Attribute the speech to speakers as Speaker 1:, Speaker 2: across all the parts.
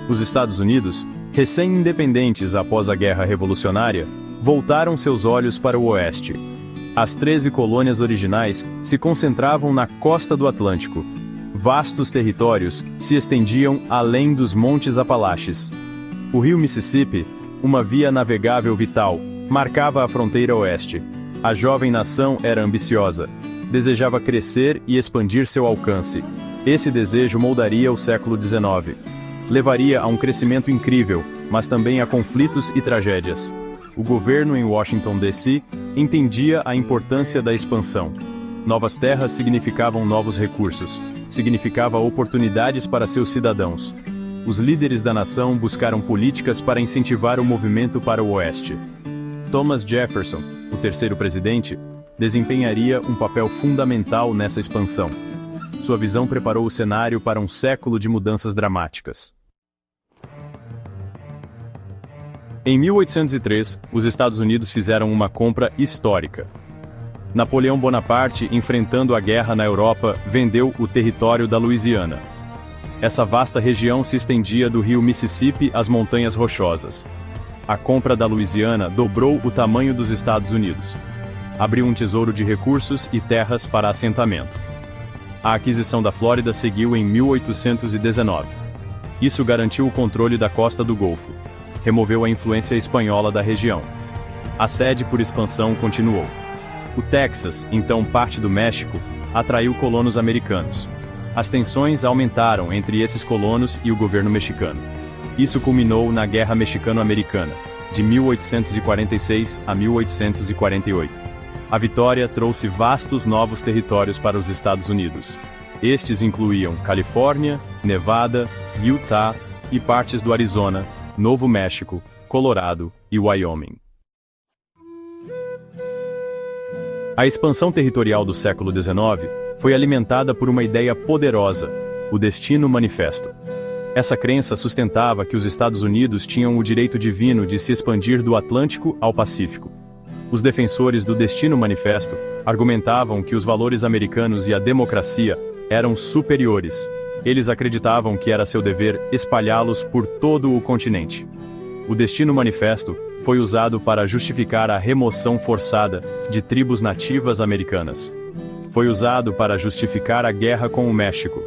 Speaker 1: Os Estados Unidos, recém-independentes após a Guerra Revolucionária, voltaram seus olhos para o oeste. As 13 colônias originais se concentravam na costa do Atlântico. Vastos territórios se estendiam além dos Montes Apalaches. O rio Mississippi, uma via navegável vital, marcava a fronteira oeste. A jovem nação era ambiciosa. Desejava crescer e expandir seu alcance. Esse desejo moldaria o século XIX. Levaria a um crescimento incrível, mas também a conflitos e tragédias. O governo em Washington, D.C., entendia a importância da expansão. Novas terras significavam novos recursos, significava oportunidades para seus cidadãos. Os líderes da nação buscaram políticas para incentivar o movimento para o oeste. Thomas Jefferson, o terceiro presidente, desempenharia um papel fundamental nessa expansão. Sua visão preparou o cenário para um século de mudanças dramáticas. Em 1803, os Estados Unidos fizeram uma compra histórica. Napoleão Bonaparte, enfrentando a guerra na Europa, vendeu o território da Louisiana. Essa vasta região se estendia do rio Mississippi às Montanhas Rochosas. A compra da Louisiana dobrou o tamanho dos Estados Unidos. Abriu um tesouro de recursos e terras para assentamento. A aquisição da Flórida seguiu em 1819. Isso garantiu o controle da costa do Golfo. Removeu a influência espanhola da região. A sede por expansão continuou. O Texas, então parte do México, atraiu colonos americanos. As tensões aumentaram entre esses colonos e o governo mexicano. Isso culminou na Guerra Mexicano-Americana, de 1846 a 1848. A vitória trouxe vastos novos territórios para os Estados Unidos. Estes incluíam Califórnia, Nevada, Utah e partes do Arizona, Novo México, Colorado e Wyoming. A expansão territorial do século XIX foi alimentada por uma ideia poderosa, o Destino Manifesto. Essa crença sustentava que os Estados Unidos tinham o direito divino de se expandir do Atlântico ao Pacífico. Os defensores do Destino Manifesto argumentavam que os valores americanos e a democracia eram superiores. Eles acreditavam que era seu dever espalhá-los por todo o continente. O Destino Manifesto foi usado para justificar a remoção forçada de tribos nativas americanas. Foi usado para justificar a guerra com o México.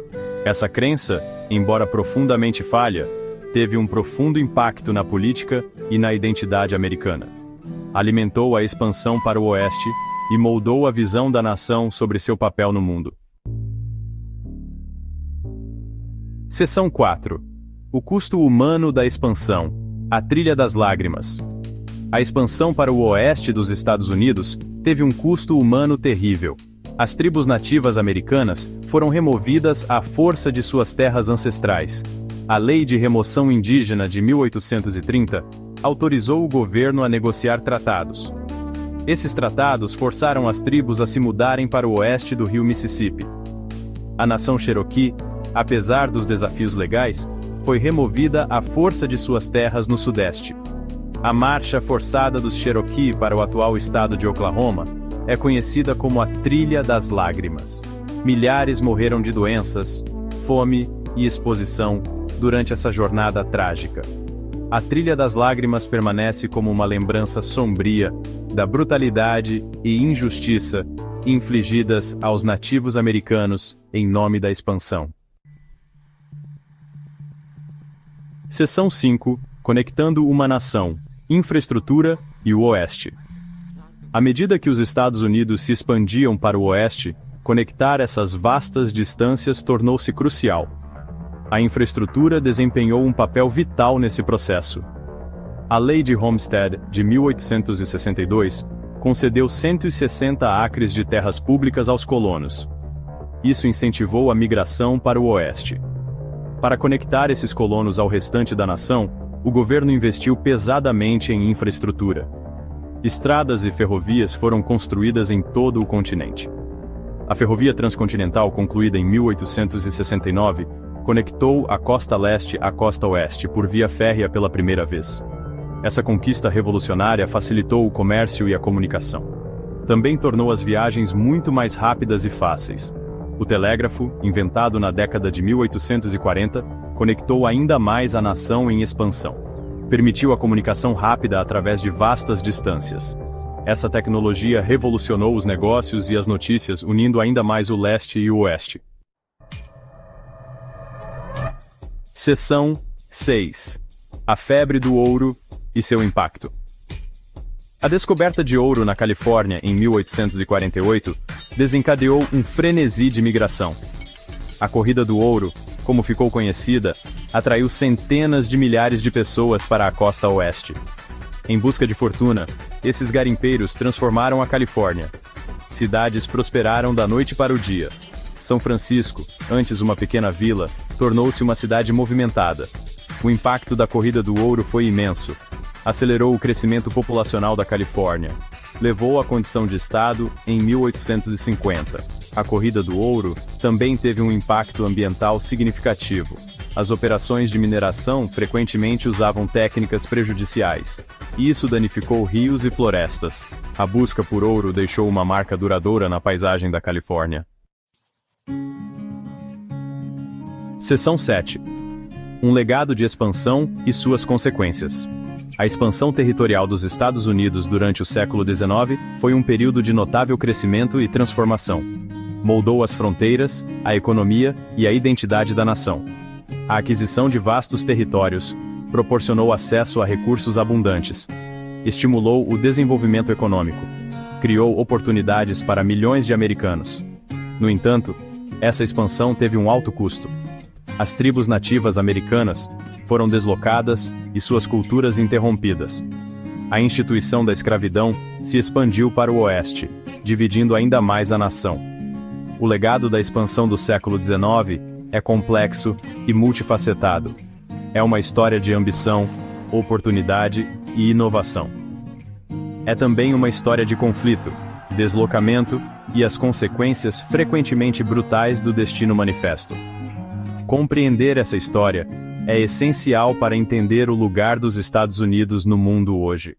Speaker 1: Essa crença, embora profundamente falha, teve um profundo impacto na política e na identidade americana. Alimentou a expansão para o oeste e moldou a visão da nação sobre seu papel no mundo. Seção 4. O custo humano da expansão. A Trilha das Lágrimas. A expansão para o oeste dos Estados Unidos teve um custo humano terrível. As tribos nativas americanas foram removidas à força de suas terras ancestrais. A Lei de Remoção Indígena de 1830 autorizou o governo a negociar tratados. Esses tratados forçaram as tribos a se mudarem para o oeste do rio Mississippi. A nação Cherokee, apesar dos desafios legais, foi removida à força de suas terras no sudeste. A marcha forçada dos Cherokee para o atual estado de Oklahoma é conhecida como a Trilha das Lágrimas. Milhares morreram de doenças, fome e exposição durante essa jornada trágica. A Trilha das Lágrimas permanece como uma lembrança sombria da brutalidade e injustiça infligidas aos nativos americanos em nome da expansão. Seção 5. Conectando uma nação, infraestrutura e o Oeste. À medida que os Estados Unidos se expandiam para o Oeste, conectar essas vastas distâncias tornou-se crucial. A infraestrutura desempenhou um papel vital nesse processo. A Lei de Homestead, de 1862, concedeu 160 acres de terras públicas aos colonos. Isso incentivou a migração para o Oeste. Para conectar esses colonos ao restante da nação, o governo investiu pesadamente em infraestrutura. Estradas e ferrovias foram construídas em todo o continente. A ferrovia transcontinental, concluída em 1869, conectou a costa leste à costa oeste por via férrea pela primeira vez. Essa conquista revolucionária facilitou o comércio e a comunicação. Também tornou as viagens muito mais rápidas e fáceis. O telégrafo, inventado na década de 1840, conectou ainda mais a nação em expansão. Permitiu a comunicação rápida através de vastas distâncias. Essa tecnologia revolucionou os negócios e as notícias, unindo ainda mais o leste e o oeste. Seção 6. A febre do ouro e seu impacto. A descoberta de ouro na Califórnia em 1848 desencadeou um frenesi de migração. A Corrida do Ouro, como ficou conhecida, atraiu centenas de milhares de pessoas para a costa oeste. Em busca de fortuna, esses garimpeiros transformaram a Califórnia. Cidades prosperaram da noite para o dia. São Francisco, antes uma pequena vila, tornou-se uma cidade movimentada. O impacto da Corrida do Ouro foi imenso. Acelerou o crescimento populacional da Califórnia. Levou à condição de estado em 1850. A Corrida do Ouro também teve um impacto ambiental significativo. As operações de mineração frequentemente usavam técnicas prejudiciais. Isso danificou rios e florestas. A busca por ouro deixou uma marca duradoura na paisagem da Califórnia. Seção 7. Um legado de expansão e suas consequências. A expansão territorial dos Estados Unidos durante o século XIX foi um período de notável crescimento e transformação. Moldou as fronteiras, a economia e a identidade da nação. A aquisição de vastos territórios proporcionou acesso a recursos abundantes. Estimulou o desenvolvimento econômico. Criou oportunidades para milhões de americanos. No entanto, essa expansão teve um alto custo. As tribos nativas americanas foram deslocadas e suas culturas interrompidas. A instituição da escravidão se expandiu para o oeste, dividindo ainda mais a nação. O legado da expansão do século XIX é complexo e multifacetado. É uma história de ambição, oportunidade e inovação. É também uma história de conflito, deslocamento e as consequências frequentemente brutais do destino manifesto. Compreender essa história é essencial para entender o lugar dos Estados Unidos no mundo hoje.